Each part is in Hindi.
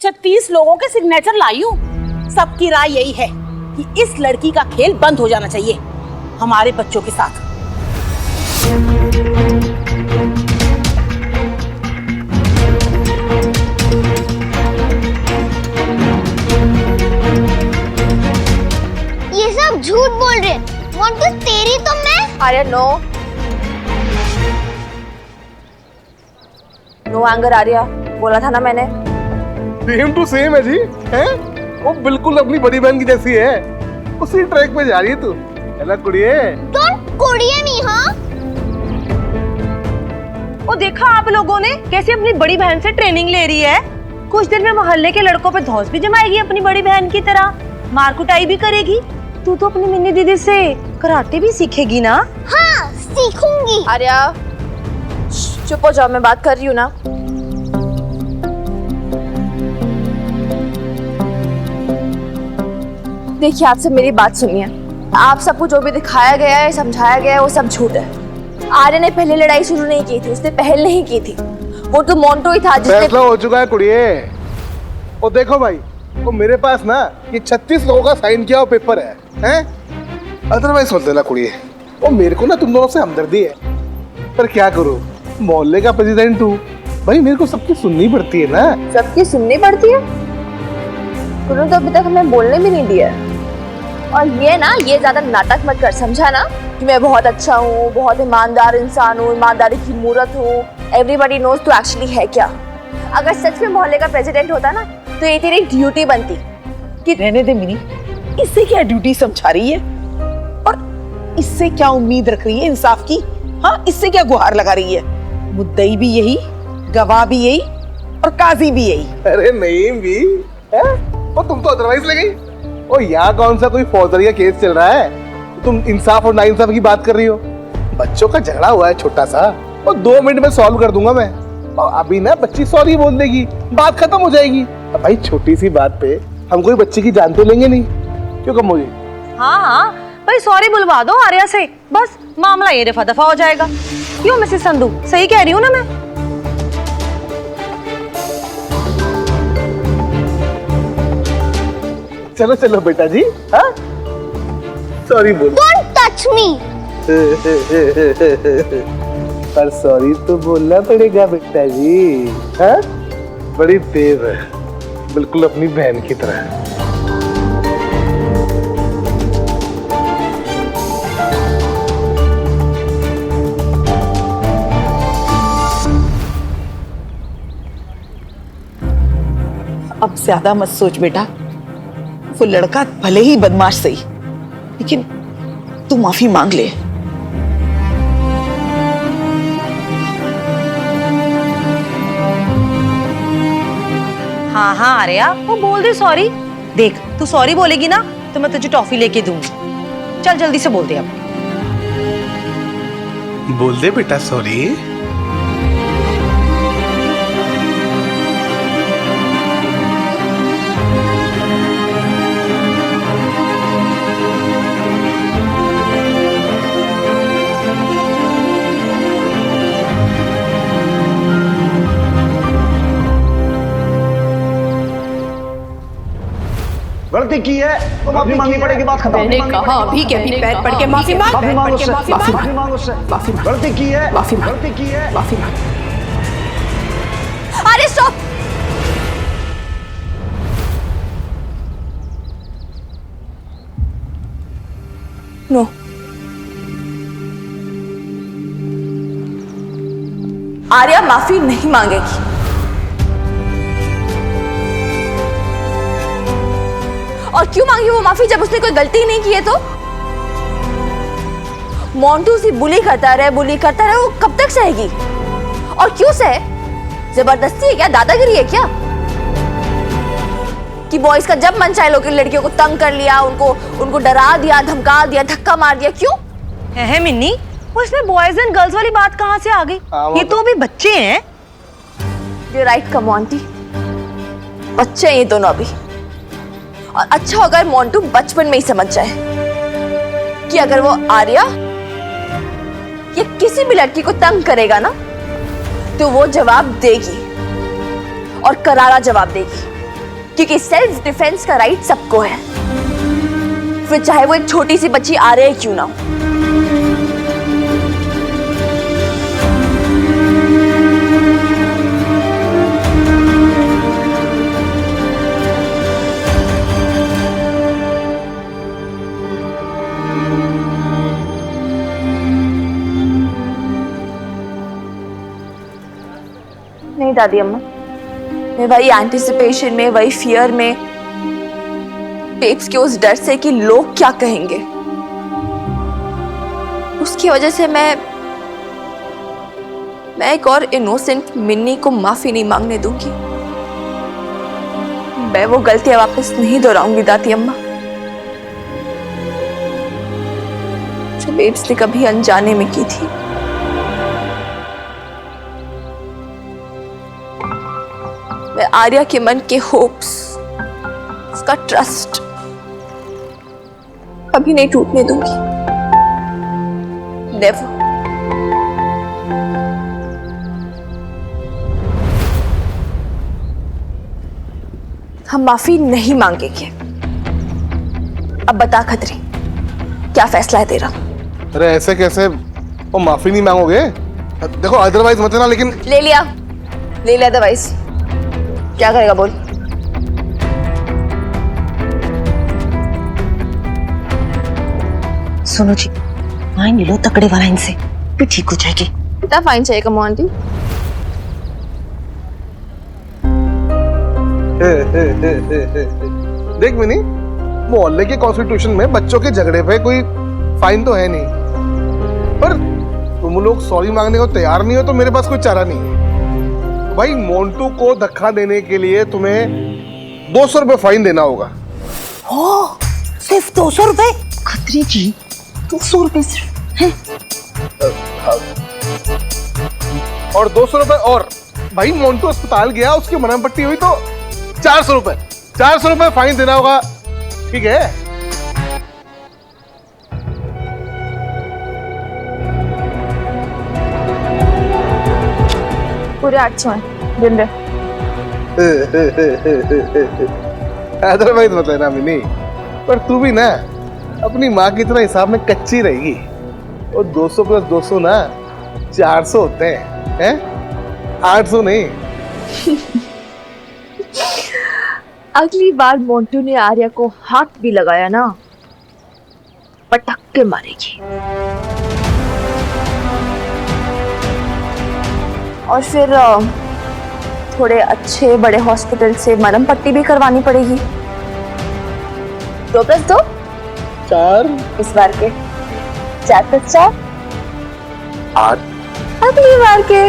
36 लोगों के सिग्नेचर लाई हूँ। सबकी राय यही है कि इस लड़की का खेल बंद हो जाना चाहिए हमारे बच्चों के साथ। ये सब झूठ बोल रहे हैं। मोंटू तेरी तो मैं। अरे नो एंगर आर्या, बोला था ना मैंने। सेम टू सेम है जी, हैं? वो बिल्कुल अपनी बड़ी बहन की जैसी है। उसी ट्रैक पे जा रही है तू, है ना कुड़िए? डोंट कुड़िए मी, हाँ? वो देखा आप लोगों ने कैसे अपनी बड़ी बहन से ट्रेनिंग ले रही है। कुछ दिन में मोहल्ले के लड़कों पे धौंस भी जमाएगी अपनी बड़ी बहन की तरह, मार कुटाई भी करेगी। तू तो अपनी मिन्नी दीदी से कराटे भी सीखेगी ना? हाँ सीखूंगी। आर्या चुप हो जाओ, मैं बात कर रही हूँ ना। देखिए आप सब मेरी बात सुनिए। आप सबको जो भी दिखाया गया है, समझाया गया है, वो सब झूठ है। आर्या ने पहले लड़ाई शुरू नहीं की थी, उसने पहल नहीं की थी। वो तो मोंटू ही था जिसने। फैसला हो चुका है कुड़िए। और देखो भाई, वो मेरे पास ना ये 36 लोगों का साइन किया हुआ पेपर है, हैं? अदरवाइज सोच लेना कुड़िए। वो मेरे को ना तुम दोनों से हमदर्दी है, पर क्या करूं, मोहल्ले का प्रेसिडेंट हूँ भाई, मेरे को सबकी सुननी पड़ती है ना। सबकी सुननी पड़ती है? तूने तो अभी तक हमें बोलने भी नहीं दिया। और ये ज्यादा नाटक मत कर, समझा ना? कि मैं बहुत अच्छा हूँ, बहुत ईमानदार इंसान हूँ, ईमानदारी की मूरत हूँ। एवरीबॉडी नोज तू एक्चुअली है क्या। अगर सच में मोहल्ले का प्रेसिडेंट होता ना, तो ये तेरी ड्यूटी बनती। कि रहने दे मिनी, इससे क्या ड्यूटी समझा रही है और इससे क्या उम्मीद रख रही है इंसाफ की? हाँ, इससे क्या गुहार लगा रही है? मुद्दई भी यही, गवाह भी यही और काजी भी यही। अरे नहीं भी है? वो तुम तो अदरवाइज लगी। ओ यहाँ कौन सा कोई फौजदारी का केस चल रहा है, तुम इंसाफ और नाइंसाफ की बात कर रही हो? बच्चों का झगड़ा हुआ है छोटा सा, और 2 मिनट में सॉल्व कर दूंगा मैं। और अभी ना बच्ची सॉरी बोल देगी, बात खत्म हो जाएगी। अब भाई छोटी सी बात पे हम कोई बच्चे की जान तो लेंगे नहीं, क्यों कम होगी? हाँ भाई सॉरी बुलवा दो आर्या से, बस मामला ये रफा दफा हो जाएगा। क्यों मिसेस संधू, सही कह रही हूँ ना मैं? चलो चलो बेटा जी, हाँ सॉरी बोल। Don't touch me. पर सॉरी तो बोलना पड़ेगा बेटा जी, हाँ? बड़ी तेज है, बिल्कुल अपनी बहन की तरह। अब ज्यादा मत सोच बेटा, वो लड़का भले ही बदमाश सही, लेकिन तू माफी मांग ले। हाँ आर्या, वो बोल दे सॉरी। देख तू सॉरी बोलेगी ना तो मैं तुझे टॉफी लेके दूंगी। चल जल्दी से बोल दे अब। बोल दे बेटा सॉरी। गलती की है तो माफी मांगनी पड़ेगी, बात खत्म। मैंने कहा अभी के अभी पैर पड़ के माफी मांग। माफी मांगो उससे, माफी मांगो उससे। गलती की है, गलती की है, माफी मांग। अरे स्टॉप। नो आर्या माफी नहीं मांगेगी। और क्यों मांगी वो माफी जब उसने कोई गलती नहीं की है? तो मोंटू उसे बुली करता रहे, वो कब तक सहेगी? और क्यों सहे? जबरदस्ती है क्या, दादागिरी है क्या? कि बॉयज का जब मन चाहे लोग लड़कियों को तंग कर लिया, उनको डरा दिया, धमका दिया, धक्का मार दिया। क्यों है मिन्नी, वो इसमें बॉयज एंड गर्ल्स वाली बात कहाँ से आ गई? ये तो अभी बच्चे हैं। ये राइट कम आंटी, बच्चे हैं ये दोनों अभी। और अच्छा होगा मोंटू बचपन में ही समझ जाए कि अगर वो आर्या या किसी भी लड़की को तंग करेगा ना, तो वो जवाब देगी और करारा जवाब देगी। क्योंकि सेल्फ डिफेंस का राइट सबको है, फिर चाहे वो एक छोटी सी बच्ची आ रही क्यों ना हो। नहीं दादी अम्मा, मैं वही एंटिसिपेशन में, वही फियर में, बेब्स के उस डर से कि लोग क्या कहेंगे, उसकी वजह से मैं एक और इनोसेंट मिन्नी को माफी नहीं मांगने दूंगी। मैं वो गलतियां वापस नहीं दोहराऊंगी दादी अम्मा, जो बेब्स ने कभी अनजाने में की थी। मैं आर्या के मन के होप्स, उसका ट्रस्ट कभी नहीं टूटने दूंगी। नेवर। हम माफी नहीं मांगेंगे। अब बता खतरी, क्या फैसला है तेरा? अरे ऐसे कैसे, वो माफी नहीं मांगोगे? देखो अदरवाइज मत लेना, लेकिन ले लिया दवाइस। क्या करेगा बोल? सुनो जी, फाइन ले लो तकड़े वाला इनसे, फिर ठीक हो जाएगी। कितना फाइन चाहिए कमो आंटी? देख मिनी, मोहल्ले के कॉन्स्टिट्यूशन में बच्चों के झगड़े पे कोई फाइन तो है नहीं, पर तुम लोग सॉरी मांगने को तैयार नहीं हो तो मेरे पास कोई चारा नहीं है। भाई मोंटू को धक्का देने के लिए तुम्हें 200 रुपए फाइन देना होगा। ओ, सिर्फ 200 रुपए? खतरी जी, 200 रुपए सिर्फ हैं? और 200 रुपए और भाई मोंटू अस्पताल गया, उसकी मरहम पट्टी हुई तो 400 रुपए, 400 रुपए फाइन देना होगा, ठीक है? पूरे 800 हैं, दिन रहे। अदरवाइज मत लेना मिनी, पर तू भी ना अपनी माँ की तरह हिसाब में कच्ची रहेगी। और 200 प्लस 200 ना 400 होते हैं, 800 नहीं। अगली बार मोंटू ने आर्या को हाथ भी लगाया ना, पटक के मारेगी। और फिर थोड़े अच्छे बड़े हॉस्पिटल से मरहम पट्टी भी करवानी पड़ेगी। 2 + 2 4, इस बार के 4 + 4 8 अगली बार के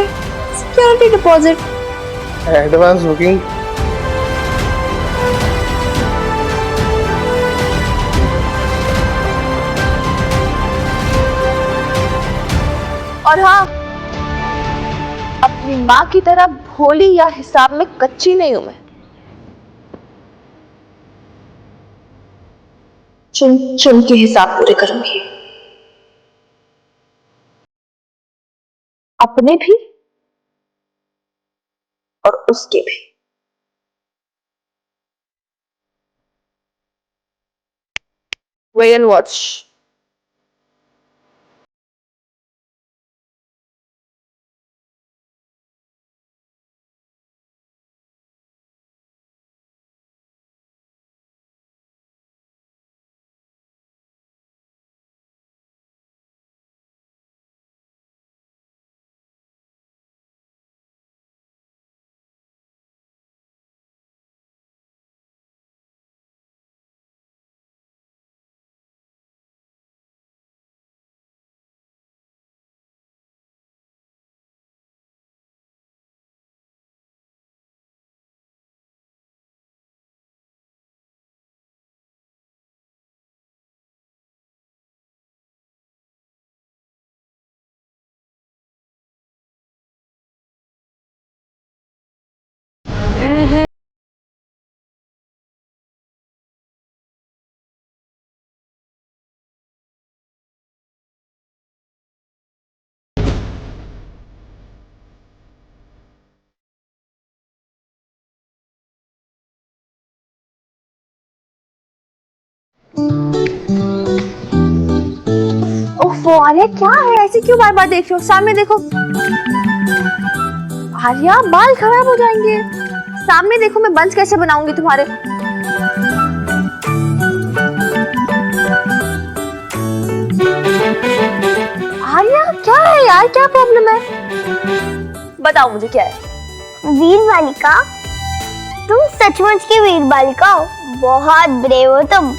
सिक्योरिटी डिपॉजिट। Advance booking. और हाँ, अपनी माँ की तरह भोली या हिसाब में कच्ची नहीं हूं मैं। चुन चुन के हिसाब पूरे करूंगी, अपने भी और उसके भी। Wait and watch. ओफो आर्या, क्या है ऐसे क्यों बार बार देख रहे हो? सामने देखो। आर्या, बाल खराब हो जाएंगे। सामने देखो, मैं बंच कैसे बनाऊंगी तुम्हारे। आर्या, क्या है यार, क्या प्रॉब्लम है? बताओ मुझे क्या है। वीर बालिका, तुम सचमुच की वीर बालिका हो, बहुत ब्रेव हो तुम।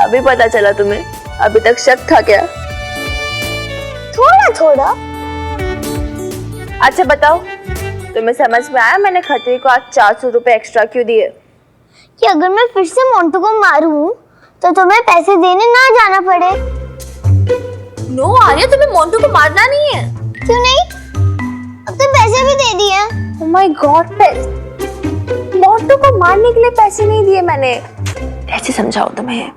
अभी पता चला तुम्हें? अभी तक शक था क्या? थोड़ा थोड़ा। अच्छा बताओ, तुम्हें समझ में आया मैंने खतरी को आज 400 रुपए एक्स्ट्रा क्यों दिए? कि अगर मैं फिर से मोंटू को मारूं तो तुम्हें पैसे देने ना जाना पड़े। नो आर्या, तुम्हें मोंटू को मारना नहीं है। क्यों नहीं? अब तो पैसे भी दे दिए। Oh my God, मोंटू को मारने के लिए पैसे नहीं दिए मैंने। कैसे समझाऊं तुम्हें?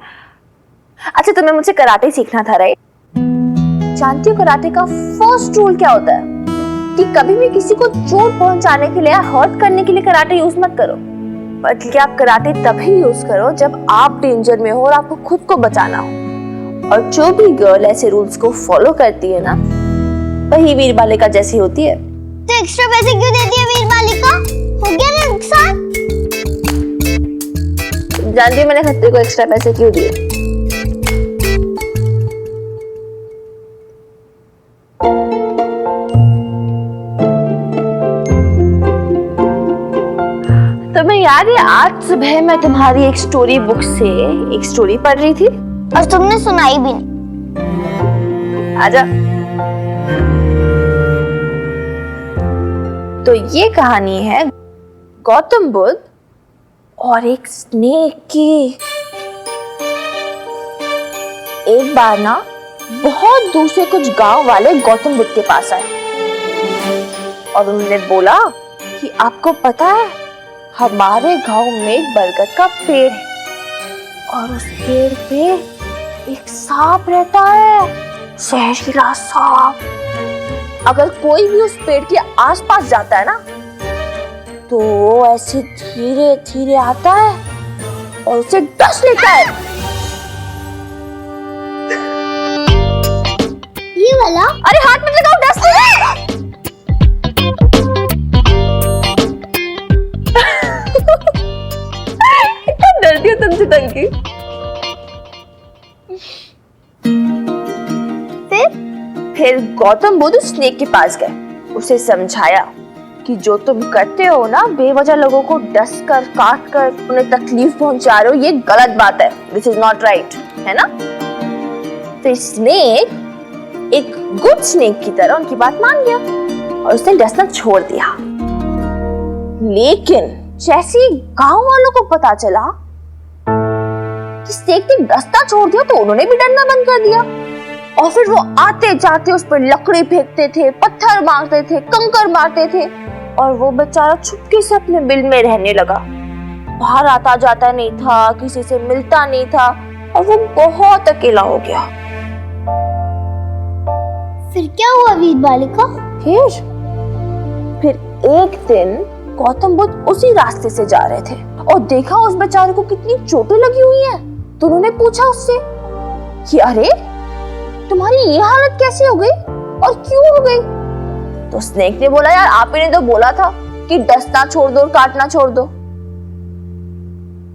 अच्छा, तुम्हें मुझसे कराटे सीखना था, राइट? जानती हो कराटे का फर्स्ट रूल क्या होता है? कि कभी भी किसी को चोट पहुंचाने के लिए, हर्ट करने के लिए कराटे यूज मत करो, बल्कि आप कराटे तभी यूज करो जब आप डेंजर में हो और आपको खुद को बचाना हो। और जो भी गर्ल ऐसे रूल्स को फॉलो करती है ना, वही वीर बालिका जैसी होती है। तो एक्स्ट्रा पैसे क्यों दे दिए वीर बालिका? हो गया ना नुकसान? जानती हो मैंने खतरे को एक्स्ट्रा पैसे क्यों दिए? तुम्हें याद है आज सुबह मैं तुम्हारी एक स्टोरी बुक से एक स्टोरी पढ़ रही थी और तुमने सुनाई भी नहीं। आजा। तो ये कहानी है गौतम बुद्ध और एक स्नेक की। एक बार ना बहुत दूर से कुछ गांव वाले गौतम बुद्ध के पास आए और उन्होंने बोला कि आपको पता है, हमारे गांव में एक बरगद का पेड़ है और उस पेड़ पे एक सांप रहता है, जहरीला सांप। अगर कोई भी उस पेड़ के आसपास जाता है ना, तो वो ऐसे धीरे धीरे आता है और उसे डस लेता है। ये वाला? अरे हाथ मत लगाओ, डस लेता है। कितना डरती हो तुम चितंकी। फिर गौतम बुद्ध स्नेक के पास गए, उसे समझाया कि जो तुम करते हो ना, बेवजह लोगों को डस कर, काट कर उन्हें तकलीफ पहुंचा रहे हो, ये गलत बात है। दिस इज नॉट राइट, है ना? तो स्नेक एक गुड स्नेक की तरह उनकी बात मान गया और उसने डसना छोड़ दिया। लेकिन जैसे ही गांव वालों को पता चला कि स्नेक ने डसना छोड़ दिया, तो उन्होंने भी डरना बंद कर दिया। और फिर वो आते जाते उस पर लकड़ी फेंकते थे, पत्थर मारते थे, कंकर मारते थे और वो बेचारा चुपके से अपने बिल में रहने लगा। बाहर आता जाता नहीं था, किसी से मिलता नहीं था और वो बहुत अकेला हो गया। फिर क्या हुआ वीर बालिका? फिर एक दिन गौतम बुद्ध उसी रास्ते से जा रहे थे और देखा उस बेचारे को कितनी चोटें लगी हुई हैं। तो उन्होंने पूछा उससे कि अरे तुम्हारी ये हालत कैसे हो गई और क्यों हो गई? तो स्नेक ने बोला, यार आप ही ने तो बोला था कि डसना छोड़ दो और काटना छोड़ दो।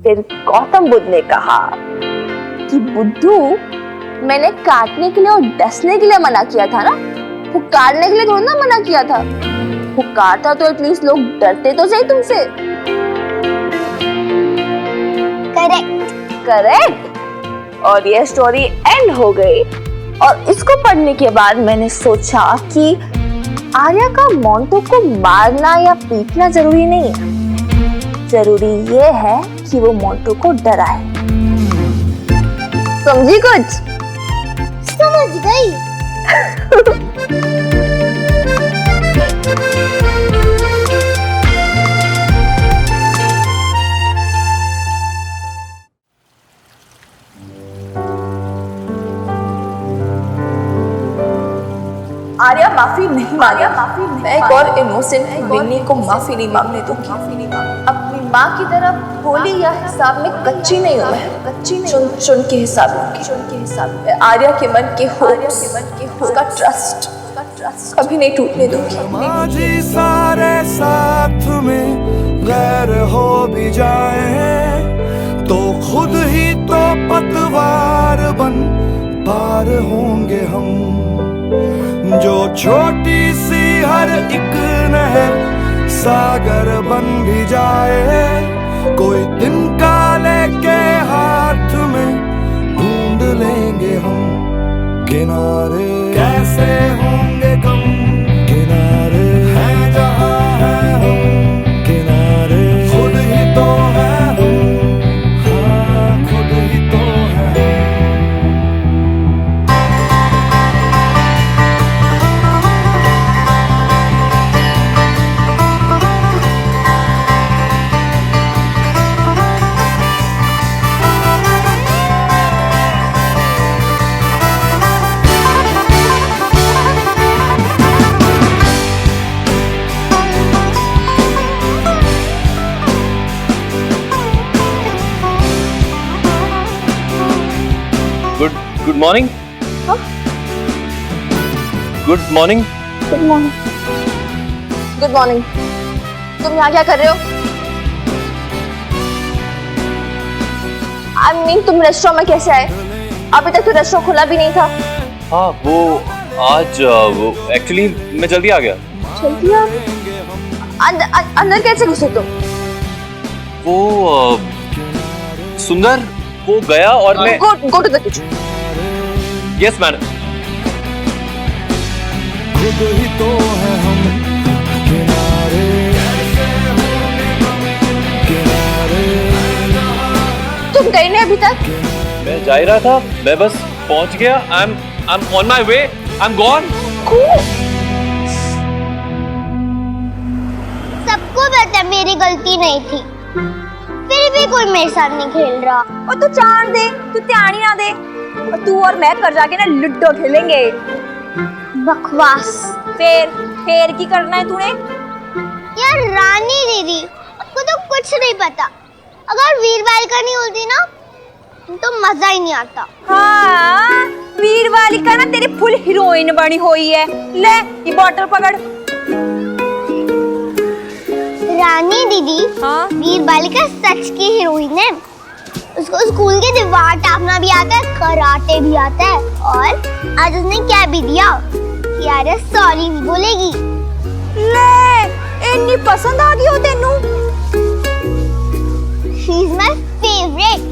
फिर गौतम बुद्ध ने कहा कि बुद्धू, मैंने काटने के लिए और डसने के लिए मना किया था ना, वो काटने के लिए थोड़ा ना मना किया था। वो काटा तो एटलीस्ट लोग डरते तो सही तुमसे। करेक्ट। करेक्ट। और ये स्टोरी एंड हो गई। और इसको पढ़ने के बाद मैंने सोचा कि आर्या का मोंटू को मारना या पीटना जरूरी नहीं है, जरूरी ये है कि वो मोंटू को डराए। समझी कुछ? समझ गई। आर्या माफी नहीं मांगे, मैं एक और इनोसेंट मिन्नी को माफी नहीं मांगने दूंगी। अपनी माँ की तरह भोली या हिसाब में कच्ची नहीं हूँ मैं, चुन के हिसाब में आर्या के मन के होप्स, उसका ट्रस्ट कभी नहीं टूटने दूंगी। माझी सारे साथ में गैर हो भी जाए तो खुद ही तो पतवार बन पार होंगे हम। जो छोटी सी हर एक नहर सागर बन भी जाए, कोई दिन काले के हाथ में ढूंढ लेंगे हम किनारे। कैसे होंगे कम किनारे हैं जहाँ है हम किनारे, खुद ही तो है हम, हाँ खुद ही तो है। Good morning. Good morning. Good morning. तुम यहाँ क्या कर रहे हो? आई मीन तुम रेस्टोरेंट में कैसे आए? अभी तक तो रेस्टोरेंट खुला भी नहीं था। हाँ वो आज वो एक्चुअली मैं जल्दी आ गया। जल्दी आ गए? अंदर कैसे घुसे तुम? वो सुंदर वो गया और मैं go to the kitchen. Yes madam. खुद ही तो है हम किनारे, किनारे। तुम गए नहीं अभी तक? मैं जा ही रहा था, मैं बस पहुंच गया। I am on my way, I am gone. सबको पता है मेरी गलती नहीं थी, फिर भी कोई मेरे साथ नहीं खेल रहा। और तू चांद दे, तू ध्यान ही ना दे, और तू और मैं कर जाके ना लूडो खेलेंगे। बकवास। फिर की करना है तूने? यार रानी दीदी, आपको तो कुछ नहीं पता। अगर वीर बालिका नहीं होती ना तो मजा ही नहीं आता। हाँ, वीर बालिका ना तेरी फुल हीरोइन बनी हुई है। ले ये बॉटल पकड़। रानी दीदी, हाँ? वीर बालिका सच की हीरोइन है। उसको स्कूल की दीवार टापना भी आता है, कराटे भी आता है, और आज उसने क्या भी दिया कि यार सॉरी भी बोलेगी। ले इतनी पसंद आ गई हो तेनू? She is my favourite.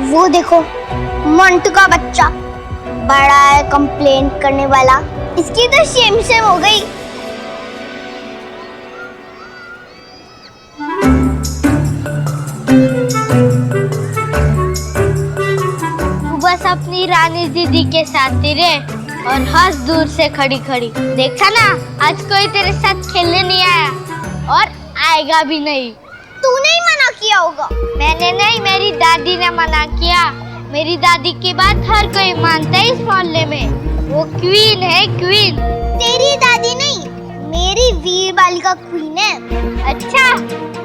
वो देखो मंटू का बच्चा बड़ा है, कंप्लेंट करने वाला। इसकी तो शेम हो गई। वो बस अपनी रानी दीदी के साथ ही रहे और हंस दूर से खड़ी खड़ी। देखा ना, आज कोई तेरे साथ खेलने नहीं आया और आएगा भी नहीं। तूने ही मना किया होगा। मैंने नहीं, मेरी दादी ने मना किया। मेरी दादी की बात हर कोई मानता है इस मोहल्ले में। वो क्वीन है, क्वीन। तेरी दादी नहीं, मेरी वीर बालिका क्वीन है। अच्छा,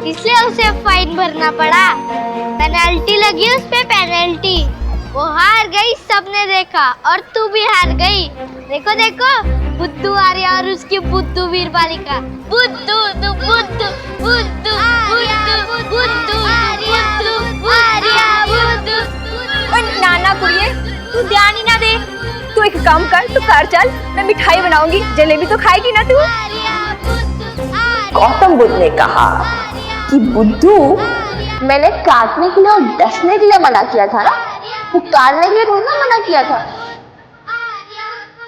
इसलिए उसे फाइन भरना पड़ा। पेनल्टी लगी उस पे, पेनल्टी। वो हार गई, सबने देखा, और तू भी हार गई। देखो देखो, बुद्धू आर्या और उसकी बुद्धू वीर बालिका। बुद्धू तू बुद्धू, बुद्धू बुद्धू बुद्धू आर्या बुद्धू। नाना कुड़िए, तू ध्यान ही ना दे। तू एक काम कर, तू घर चल, मैं मिठाई बनाऊंगी, जलेबी तो खाएगी ना तू। गौतम बुद्ध ने कहा कि बुद्धू, मैंने काटने के लिए और डसने के लिए मना किया था ना, पुकारने के लिए थोड़ी ना मना किया था।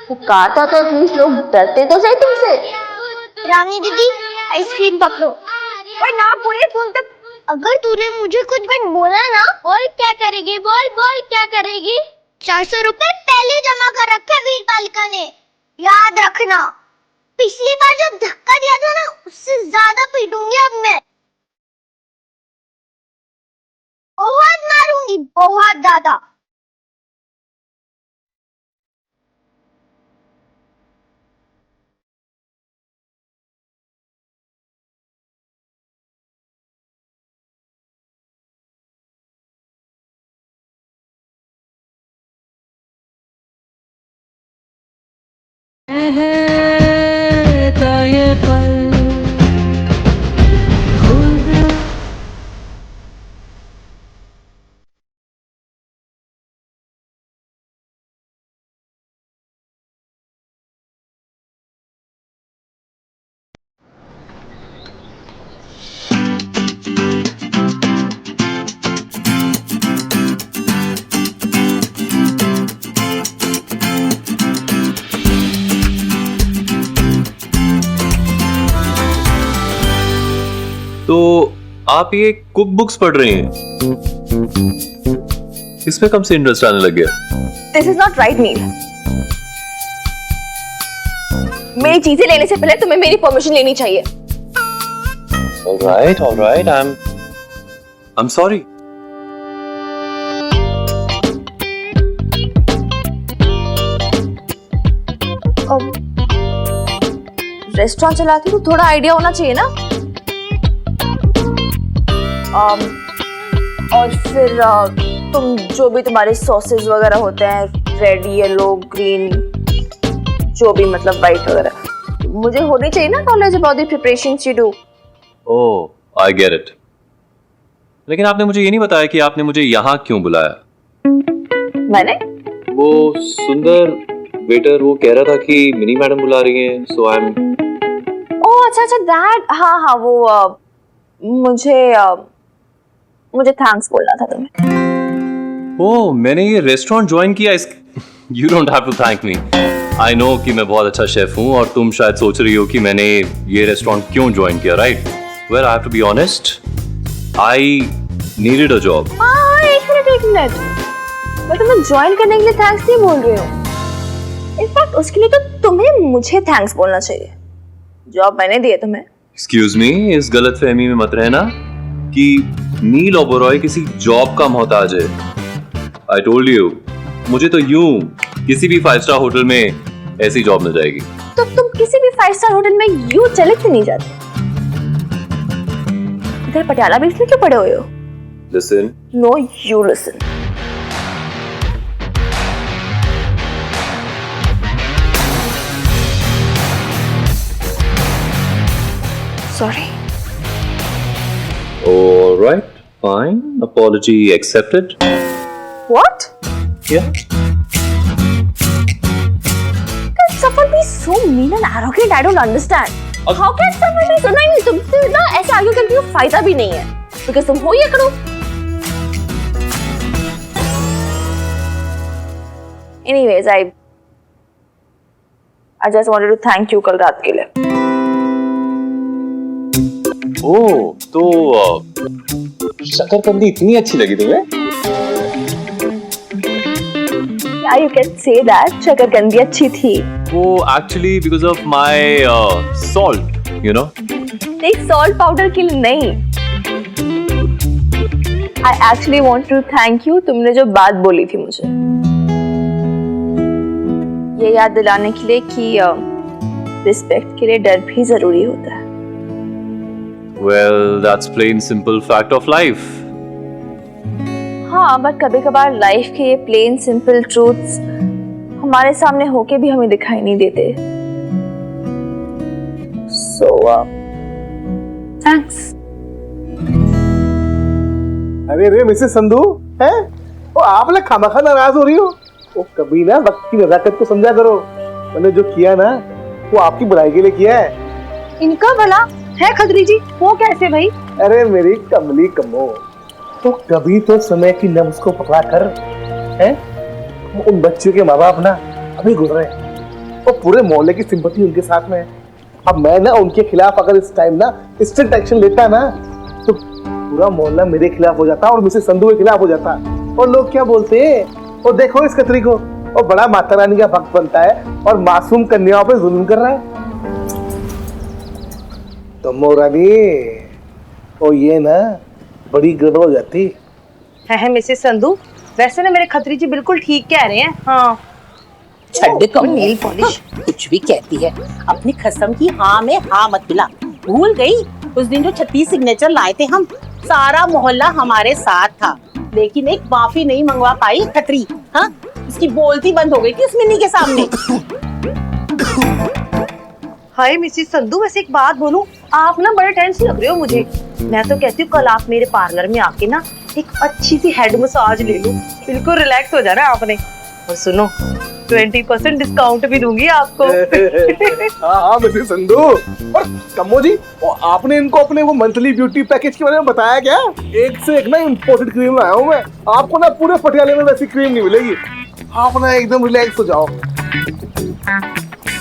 पुकारता तो एटलीस्ट लोग डरते तो सही तुमसे। रानी दीदी, आइसक्रीम पकड़ो। ओए ना पूरे तुम तक अगर तूने मुझे कुछ भी बोला ना, बोल क्या करेगी, बोल बोल क्या करेगी। 400 रुपए पहले जमा कर रखे वीरपाल का ने, याद रखना। पिछली बार जब धक्का दिया था ना, उससे ज्यादा पीटूंगी अब मैं। बहुत मारूंगी, बहुत ज्यादा। तो आप ये कुक बुक्स पढ़ रही हैं, इसमें कब से इंटरेस्ट आने लग गया? दिस इज नॉट राइट नील। मेरी चीजें लेने से पहले तुम्हें मेरी परमिशन लेनी चाहिए। All right, I'm sorry. Restaurant चलाती तो थोड़ा आइडिया होना चाहिए ना। और फिर तुम जो भी तुम्हारे सॉसेज वगैरह होते हैं, रेड, येलो, ग्रीन, जो भी मतलब वाइट वगैरह, मुझे होनी चाहिए ना knowledge about the preparations you do. Oh, I get it. लेकिन आपने मुझे ये नहीं बताया कि आपने मुझे यहाँ क्यों बुलाया। मैंने? वो सुंदर वेटर वो कह रहा था कि मिनी मैडम बुला रही हैं, सो आई एम। ओह अच्छा दैट, हाँ वो मुझे थैंक्स बोलना था तुम्हें। ओह, मैंने ये रेस्टोरेंट ज्वाइन किया इस। You don't have to thank me. I know कि मैं बहुत अच्छा शेफ हूँ और तुम शायद सोच रही हो कि मैंने ये रेस्टोरेंट क्यों ज्वाइन किया, right? Well, I have to be honest, I needed a job. एक मिनट, मैं तुम्हें ज्वाइन करने के लिए थैंक्स नहीं बोल रही हूँ। इनफैक्ट उसके लिए तो तुम्हें मुझे थैंक्स बोलना चाहिए। जॉब मैंने दी है तुम्हें। एक्सक्यूज मी, इस गलतफहमी में मत रहना कि नील ओबरॉय किसी जॉब का मोहताज है। आई टोल्ड यू, मुझे तो यूं किसी भी 5 स्टार होटल में ऐसी जॉब मिल जाएगी। तो तुम किसी भी 5 स्टार होटल में यूं चले क्यों नहीं जाते? इधर पटियाला बीच में क्यों पड़े हुए हो? Listen. No, you listen. Sorry. All right, fine. Apology accepted. What? Yeah. Can someone be so mean and arrogant? I don't understand. How can someone be so नहीं, तुमसे ना ऐसे आगे करके कोई फायदा भी नहीं है, because तुम हो ये करो। Anyways, I just wanted to thank you कल रात के लिए। ओह, तो शकरकंदी इतनी अच्छी लगी तुम्हें? Yeah, you can say that. शकरकंदी अच्छी थी। वो actually because of my salt, you know. नहीं, salt powder के लिए नहीं। I actually want to thank you, तुमने जो बात बोली थी मुझे, ये याद दिलाने के लिए कि रिस्पेक्ट के लिए डर भी जरूरी होता है। Well, that's plain simple fact of life. हाँ, बट कभी कभार लाइफ के ये प्लेन सिंपल ट्रूथ्स हमारे सामने होके भी हमें दिखाई नहीं देते। So, thanks. अरे मिसेस संधू, हैं? वो आप लोग खामखा नाराज हो रही हो? वो कभी ना वक्त की नजाकत को समझा करो। मैंने जो किया ना, वो आपकी बुराई के लिए किया है। इनका भला है खदरी जी, वो कैसे भाई? अरे मेरी कमली कमो, तो कभी तो समय की नब्ज को पकड़ा कर, हैं? उन बच्चों के माँ बाप ना अभी गुजरे, और पूरे मोहल्ले की सिंपैथी उनके साथ में है। अब मैं ना उनके खिलाफ अगर इस टाइम ना स्ट्रिक्ट एक्शन लेता ना, तो पूरा मोहल्ला मेरे खिलाफ हो जाता और मिसेस संधू के खिलाफ हो जाता, और लोग क्या बोलते हैं, और देखो इस खतरी को, और बड़ा माता रानी का भक्त बनता है और मासूम कन्याओं पे जुल्म कर रहा है। तो मोरानी, ओ ये ना बड़ी गड़बड़ हो जाती है मिसेस संधू, वैसे ना मेरे खत्री जी बिल्कुल ठीक कह रहे हैं। हाँ छड्ड कम नील पॉलिश। कुछ भी कहती है, अपनी कसम की हाँ में हाँ मत मिला। भूल गई उस दिन जो 36 सिग्नेचर लाए थे हम, सारा मोहल्ला हमारे साथ था, लेकिन एक माफी नहीं मंगवा पाई खतरी। हाँ, इसकी बोलती बंद हो गई थी उस मिनी के सामने। हाय मिसेस संधू, वैसे एक बात बोलूं, आप ना बड़े टेंस लग रहे हो मुझे। मैं तो कहती हूँ कल आप मेरे पार्लर में आके ना एक अच्छी सी हेड मसाज ले लो, बिल्कुल रिलैक्स हो जाना आपने। और सुनो, 20% डिस्काउंट भी दूंगी आपको। हाँ मिसेस संधू। और कम्मो जी, वो आपने इनको अपने वो मंथली ब्यूटी पैकेज के बारे में बताया क्या? एक से एक ना इम्पोर्टेड क्रीम लाया हूँ मैं, आपको ना पूरे पटियाले में वैसी क्रीम नहीं मिलेगी। आप ना एकदम रिलैक्स हो जाओ।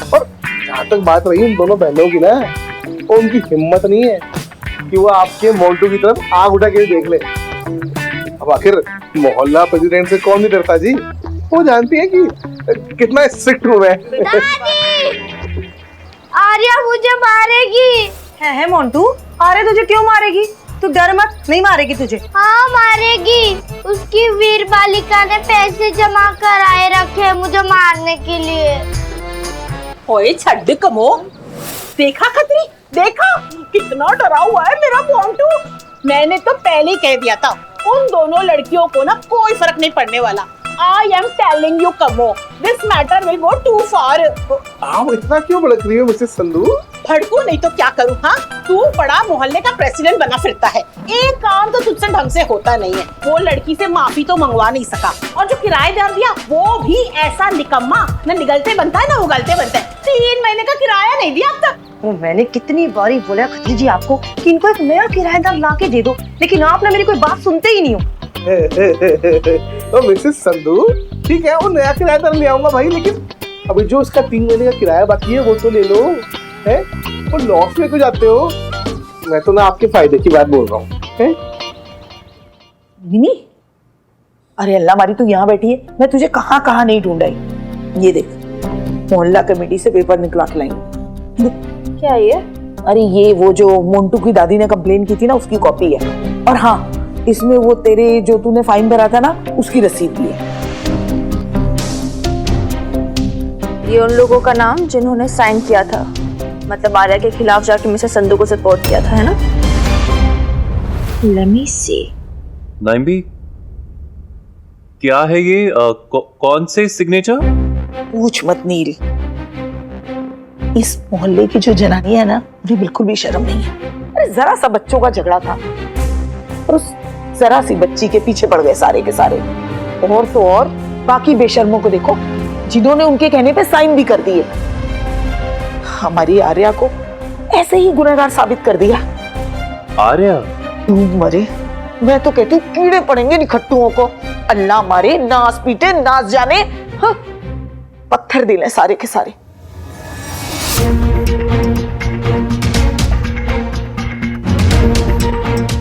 और जहाँ तक बात रही उन दोनों बहनों की ना, वो उनकी हिम्मत नहीं है कि वो आपके मोल्टू की तरफ आग उठा के देख ले। अब आखिर मोहल्ला प्रेसिडेंट से कौन नहीं डरता जी, वो जानती है कि कितना स्ट्रिक्ट हूँ मैं। दादी, आर्या मुझे मारेगी। है मोंटू, अरे तुझे क्यों मारेगी? तू डर मत, नहीं मारेगी तुझे। हाँ मारेगी, उसकी वीर बालिका ने पैसे जमा कराए रखे हैं मुझे मारने के लिए। ओए छड्ड कमो, देखा खतरी, देखा कितना डरा हुआ है मेरा मोंटू। मैंने तो पहले ही कह दिया था, उन दोनों लड़कियों को ना कोई फर्क नहीं पड़ने वाला। I am telling you, Kamo, this matter will go too far. आप इतना क्यों भड़क रही हो मिसेस संधू? भड़कू नहीं तो क्या करूँ? हाँ, तू बड़ा मोहल्ले का प्रेसिडेंट बना फिरता है, एक काम तो तुझसे ढंग से होता नहीं है। वो लड़की से माफी तो मंगवा नहीं सका, और जो किराएदार दिया वो भी ऐसा निकम्मा, न निगलते बनता है न उगलते बनता है। 3 महीने का किराया नहीं दिया अब तक। वो मैंने कितनी बारी बोला खत्री जी आपको कि इनको एक नया किराएदार ला के दे दो, लेकिन आप ना मेरी कोई बात सुनते ही नहीं हो। तो मिसेस संधू, ठीक है वो नया किराएदार ले आऊंगा भाई, लेकिन अभी जो उसका 3 महीने का किराया बाकी है वो तो ले लो। है वो लॉस में क्यों जाते हो? मैं तो ना आपके फायदे की बात बोल रहा हूँ। विनी, अरे अल्लाह मारी, तू यहाँ बैठी है, मैं तुझे कहाँ कहाँ नहीं ढूंढा है। ये देख, मोहल्ला कमेटी से पेपर निकला के लाई। क्या ये? अरे ये वो जो मोंटू की दादी ने कंप्लेन की थी ना, उसकी कॉपी है। और हाँ, इसमें वो तेरे जो तूने फाइन भरा था ना, उसकी रसीद भी है। ये उन लोगों का नाम जिन्होंने साइन किया था, मतलब आर्या के खिलाफ जाके मिसेस संधू को सपोर्ट किया था, है ना? Let me see. नाइम्बी, क्या है ये? कौन से सिग्नेचर? पूछ मत नील, इस मोहल्ले की जो जनानी है ना, उन्हें बिल्कुल भी शर्म नहीं है। अरे जरा सा बच्चों का झगड़ा था और उस जरा सी बच्ची के पीछे पड़ गए सारे के सारे। और तो और बाकी बेशर्मों को देखो, जिन्होंने उनके कहने पे साइन भी कर दिए। हमारी आर्या को ऐसे ही गुनहगार साबित कर दिया। आर्या? तू मरे, मैं तो कहती हूँ कीड़े पड़ेंगे निखट्टुओं को। अल्लाह मारे, नास पीटे नास जाने। हाँ, पत्थर दिल है सारे के सारे।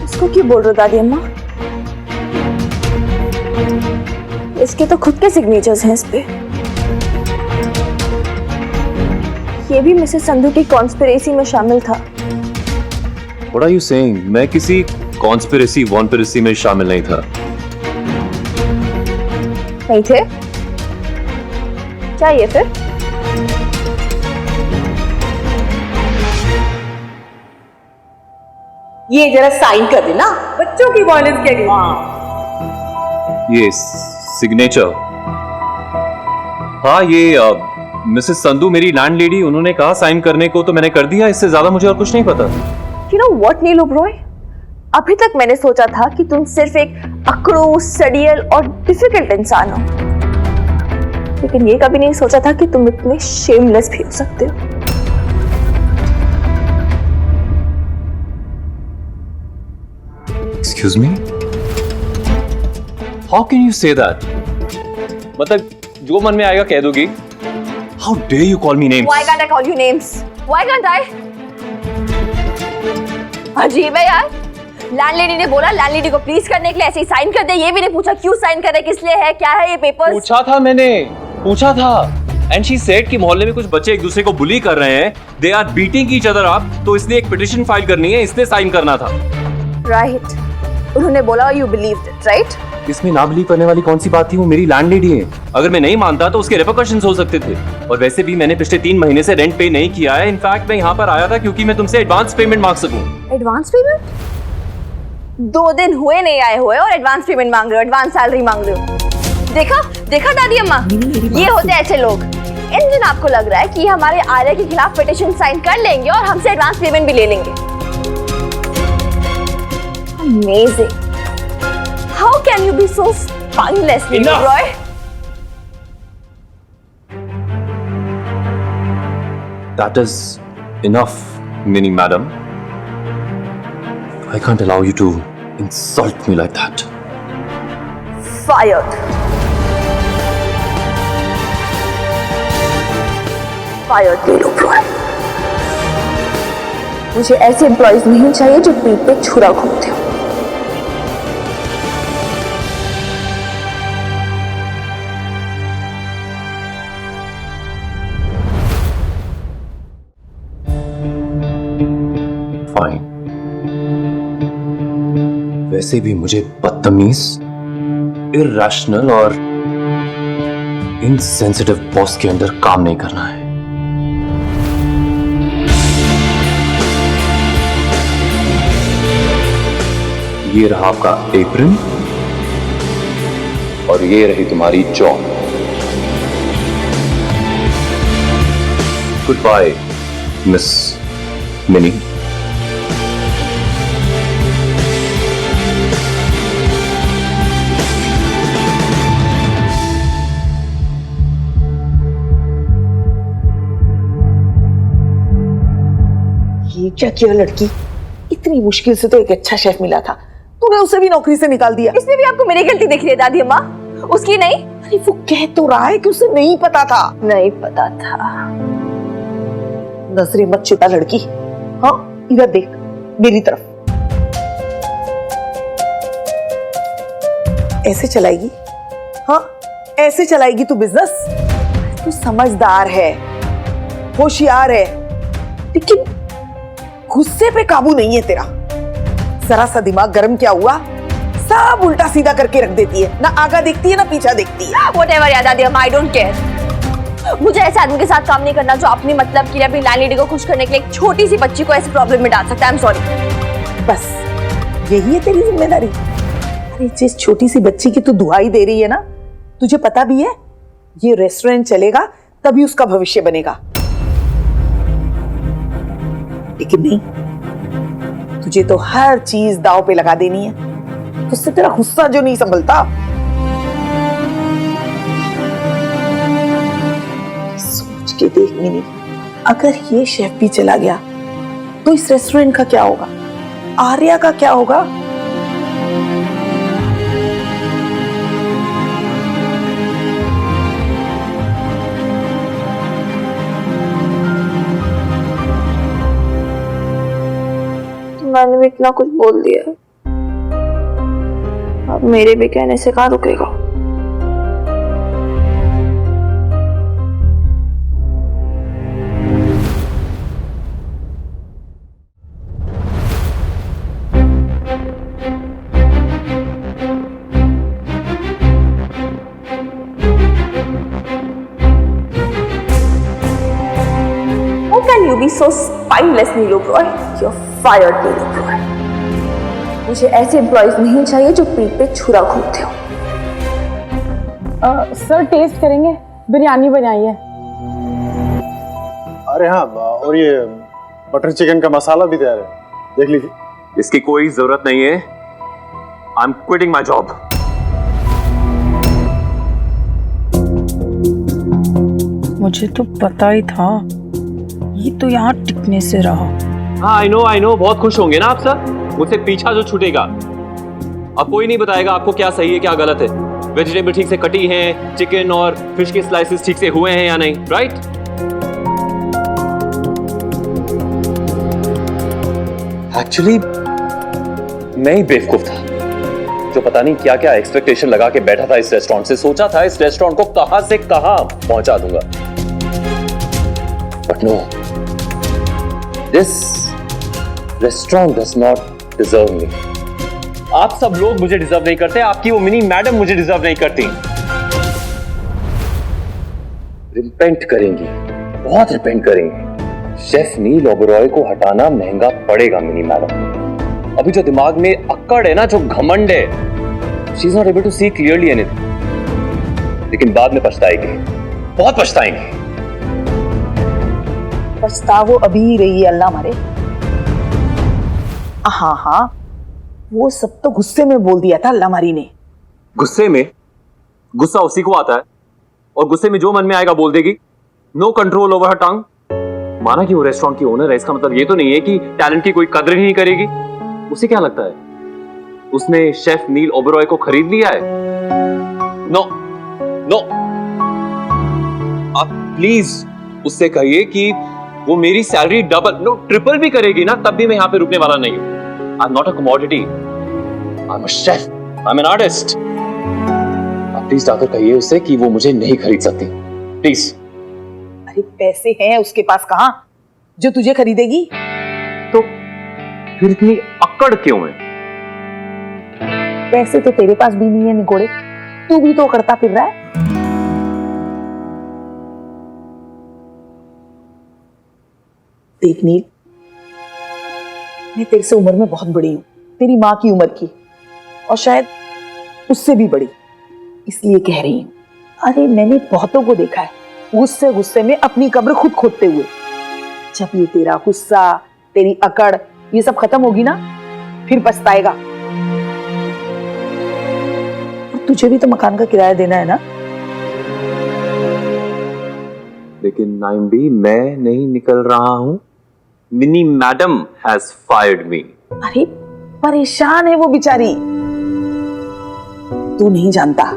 इसको क्यों बोल रहे हो दादी अम्मा? इसके तो खुद के सिग्नेचर्स हैं इस पे। ये भी मिसेस संधू की कॉन्स्पिरेसी में शामिल था। What are you saying? मैं किसी कॉन्स्पिरेसी वॉन्पिरेसी में शामिल नहीं था। नहीं थे? क्या ये फिर? ये जरा साइन कर देना, बच्चों की वायलेंस के अगेंस्ट। ये सिग्नेचर? हाँ, ये मिसेस संधू मेरी लैंडलेडी, उन्होंने कहा साइन करने को, तो मैंने कर दिया। इससे ज्यादा मुझे और कुछ नहीं पता। You know what, Neelu Broglie? अभी तक मैंने सोचा था कि तुम सिर्फ एक अकड़ू, सड़ियल और डिफिकल्ट इंसान हो, लेकिन ये कभी नहीं सोचा था कि तुम इतने शेमलेस भी हो सकते हो। Excuse me? How can you say that? मतलब जो मन में आएगा कह दोगी? How dare you call me names? Why can't I call you names? Why can't I? अजीब है यार, लैंडलेडी ने बोला लैंडलेडी को प्लीज करने के लिए ऐसे ही साइन कर दे, ये भी नहीं पूछा क्यों साइन कर रहे, किस लिए है, क्या है ये पेपर्स। पूछा था मैंने, पूछा था। एंड शी सेड कि मोहल्ले में कुछ बच्चे एक दूसरे को बुली कर रहे हैं, they are beating each other up, तो इसलिए एक पिटीशन फाइल करनी है, इसलिए साइन करना था। राइट, उन्होंने बोला यू बिलीव्ड इट, राइट? इसमें ना बिलीव करने वाली कौन सी बात थी, वो मेरी लैंडलेडी है। अगर मैं नहीं मानता तो उसके रिपरकशंस हो सकते थे। और वैसे भी मैंने पिछले 3 महीने से रेंट पे नहीं किया है। इनफैक्ट मैं यहाँ पर आया था क्योंकि मैं तुमसे एडवांस पेमेंट मांग सकूं। Advance payment? 2 दिन हुए नहीं आए हुए और एडवांस पेमेंट मांग रहे हो, एडवांस सैलरी मांग रहे हो। देखा देखा दादी अम्मा, ये होते ऐसे लोग। इन दिन आपको लग रहा है कि हमारे आर्या के खिलाफ पिटीशन साइन कर लेंगे और हमसे एडवांस पेमेंट भी ले लेंगे। Amazing. How can you be so spineless, Roy? That is enough, Minnie madam. I can't allow you to insult me like that. Fired. Fired ले लो, Roy. मुझे ऐसे एम्प्लॉइज नहीं चाहिए जो पीठ पे छुरा घूमते हो। फाइन। वैसे भी मुझे बदतमीज, इरैशनल और इनसेंसिटिव बॉस के अंदर काम नहीं करना है। ये रहा आपका एप्रन और ये रही तुम्हारी job. Good bye miss Mini. ये क्या किया लड़की, इतनी मुश्किल से तो एक अच्छा शेफ मिला था, तूने उसे भी नौकरी से निकाल दिया। इसमें भी आपको मेरी गलती दिख रही है दादी अम्मा, उसकी नहीं? अरे वो कह तो रहा है कि उसे नहीं पता था। नहीं पता था। नजरे मत चुटा लड़की। हाँ इधर देख मेरी तरफ। ऐसे चलाएगी? हाँ ऐसे चलाएगी तू बिजनेस? तू समझदार है, होशियार है, लेकिन गुस्से पे काबू नहीं है तेरा। जरा सा दिमाग गर्म क्या हुआ, सब उल्टा सीधा करके रख देती है, ना आगा देखती है ना पीछा देखती है। Whatever याद दादी अम्मा, I don't care। मुझे ऐसे आदमी के साथ काम नहीं करना जो अपने मतलब के लिए अपनी लैंडलेडी को खुश करने के लिए एक छोटी सी बच्ची को ऐसे प्रॉब्लम में डाल सकता है। I'm sorry। बस यही है तेरी जिम्मेदारी। अरे जिस छोटी सी बच्ची की तू दुहाई दे रही है ना, तुझे पता भी है ये रेस्टोरेंट चलेगा तभी उसका भविष्य बनेगा। लेकिन नहीं, तुझे तो हर चीज दांव पे लगा देनी है। उससे तेरा गुस्सा जो नहीं संभलता। सोच के देख मिनी, अगर ये शेफ भी चला गया तो इस रेस्टोरेंट का क्या होगा, आर्या का क्या होगा? मैंने भी इतना कुछ बोल दिया, अब मेरे भी कहने से कहाँ रुकेगा। How can you be so spineless, Neelu Roy? You're fired, नीलू रॉय। मुझे ऐसे एम्प्लॉइज नहीं चाहिए जो पीठ पे छुरा घूमते हो। सर टेस्ट करेंगे, बिरयानी बनाई है। अरे हाँ, और ये बटर चिकन का मसाला भी तैयार है, देख लीजिए। इसकी कोई जरूरत नहीं है। I am quitting my job. मुझे तो पता ही था, ये तो यहाँ टिकने से रहा। हाँ आई नो, बहुत खुश होंगे ना आप सब। मुझसे पीछा जो छूटेगा, अब कोई नहीं बताएगा आपको क्या सही है क्या गलत है। वेजिटेबल ठीक से कटी हैं, चिकन और फिश के स्लाइसेस ठीक से हुए हैं या नहीं, राइट? एक्चुअली मैं ही बेवकूफ था जो पता नहीं क्या क्या एक्सपेक्टेशन लगा के बैठा था इस रेस्टोरेंट से। सोचा था इस रेस्टोरेंट को कहां से कहां पहुंचा दूंगा, but no, this restaurant does not deserve me. आप सब लोग मुझे डिजर्व नहीं करते, आपकी वो मिनी मैडम मुझे डिजर्व नहीं करती। रिपेंट करेंगी, बहुत रिपेंट करेंगी। शेफ नील ओबरॉय को हटाना महंगा पड़ेगा मिनी मैडम। अभी जो दिमाग में अक्कड़ है ना, जो घमंड है, she is not able to see clearly anything. लेकिन बाद में पछताएगी, बहुत पछताएंगी। पछतावो अभी ही रही है, अल्लाह मारे। हाँ हाँ, वो सब तो गुस्से में बोल दिया था अल्लाह मारी ने। गुस्से में? गुस्सा उसी को आता है, और गुस्से में जो मन में आएगा बोल देगी। नो कंट्रोल ओवर हर टंग। माना कि वो रेस्टोरेंट की ओनर है, इसका मतलब ये तो नहीं है कि टैलेंट की कोई कदर ही नहीं करेगी। उसे क्या लगता है उसने शेफ नील ओबरॉय को खरीद लिया है? नो नो, आप प्लीज उससे कहिए कि वो मेरी सैलरी डबल, नो ट्रिपल भी करेगी ना, तब भी मैं यहां पे रुकने वाला नहीं हूं। I am not a commodity, I am a chef, I am an artist. आप प्लीज जाकर कहिए उससे कि वो मुझे नहीं खरीद सकती, प्लीज। अरे पैसे हैं उसके पास कहां जो तुझे खरीदेगी? तो फिर इतनी अक्कड़ क्यों है? पैसे तो तेरे पास भी नहीं है निकोड़े, तू भी तो करता फिर रहा है। देख नील, मैं तेरे से उम्र में बहुत बड़ी हूं, तेरी माँ की उम्र की, और शायद उससे भी बड़ी, इसलिए कह रही हूं। अरे मैंने बहुतों को देखा है गुस्से गुस्से में अपनी कब्र खुद खोदते हुए। जब ये तेरा गुस्सा, तेरी अकड़, ये सब खत्म होगी ना, फिर पछताएगा। और तुझे भी तो मकान का किराया देना है ना। लेकिन नाइम भी, मैं नहीं निकल रहा हूं, मिनी मैडम हैज फायर्ड मी। अरे परेशान है वो बेचारी, तू नहीं जानता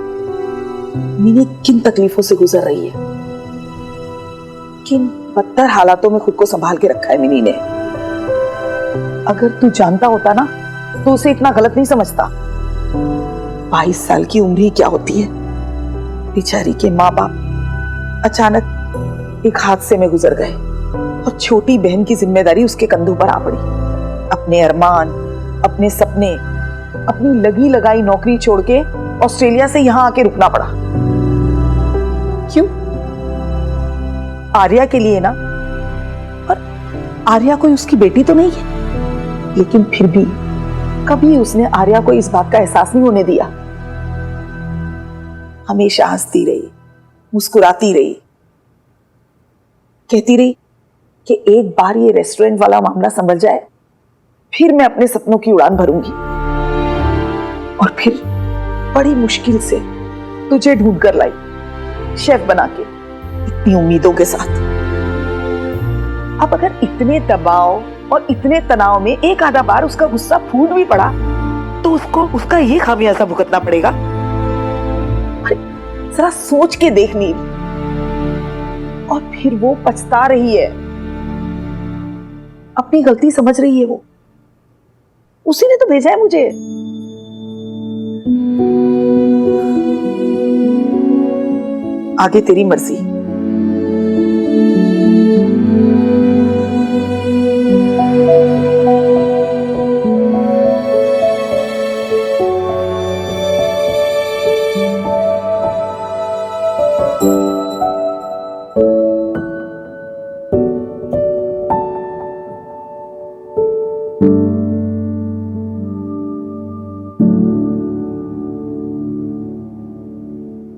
मिनी किन तकलीफों से गुजर रही है, किन बदतर हालातों में खुद को संभाल के रखा है मिनी ने। अगर तू जानता होता ना तो उसे इतना गलत नहीं समझता। 22 साल की उम्र ही क्या होती है। बेचारी के माँ बाप अचानक एक हादसे में गुजर गए और छोटी बहन की जिम्मेदारी उसके कंधों पर आ पड़ी। अपने अरमान, अपने सपने, अपनी लगी लगाई नौकरी छोड़ के ऑस्ट्रेलिया से यहां आके रुकना पड़ा। क्यों? आर्या के लिए ना। और आर्या कोई उसकी बेटी तो नहीं है, लेकिन फिर भी कभी उसने आर्या को इस बात का एहसास नहीं होने दिया। हमेशा हंसती रही, मुस्कुराती रही, कहती रही कि एक बार ये रेस्टोरेंट वाला मामला संभल जाए, फिर मैं अपने सपनों की उड़ान भरूंगी। और फिर बड़ी मुश्किल से तुझे ढूंढ कर लाई, शेफ बना के, इतनी उम्मीदों के साथ। अब अगर इतने दबाव और इतने तनाव में एक आधा बार उसका गुस्सा फूट भी पड़ा तो उसको उसका ये खामियाजा भुगतना पड़ेगा। अरे जरा सोच के देख नील। और फिर वो पछता रही है, अपनी गलती समझ रही है। वो उसी ने तो भेजा है मुझे। आगे तेरी मर्जी।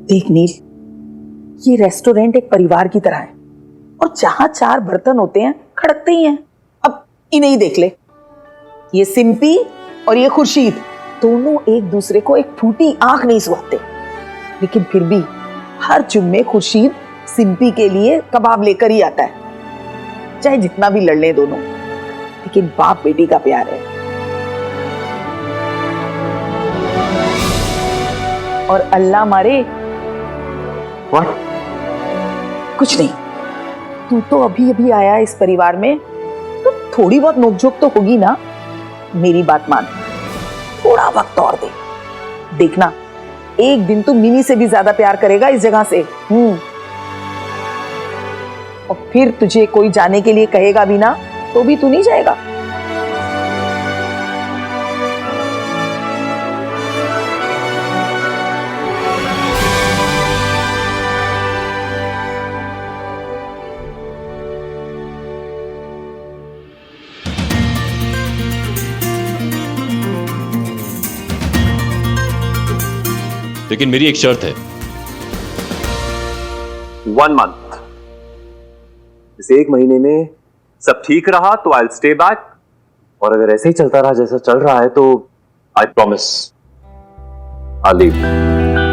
देख नील, ये रेस्टोरेंट एक परिवार की तरह है, और जहां 4 बर्तन होते हैं खड़कते ही हैं। अब इन्हें ही देख ले, ये सिंपी और ये खुर्शीद, दोनों एक दूसरे को एक फूटी आंख नहीं सुहाते, लेकिन फिर भी हर जुम्मे खुर्शीद सिंपी के लिए कबाब लेकर ही आता है, चाहे जितना भी लड़ ले दोनों। लेकिन बाप बेटी का प्यार है। और अल्लाह मारे, What? कुछ नहीं, तू तो अभी अभी आया इस परिवार में, तो थोड़ी बहुत नोकझोंक तो होगी ना। मेरी बात मान, वक्त और दे। देखना एक दिन तू मिनी से भी ज्यादा प्यार करेगा इस जगह से। और फिर तुझे कोई जाने के लिए कहेगा भी ना तो भी तू नहीं जाएगा। लेकिन मेरी एक शर्त है। 1 month। इस 1 महीने में सब ठीक रहा तो आई स्टे बैक, और अगर ऐसे ही चलता रहा जैसा चल रहा है तो आई प्रॉमिस आई लीव।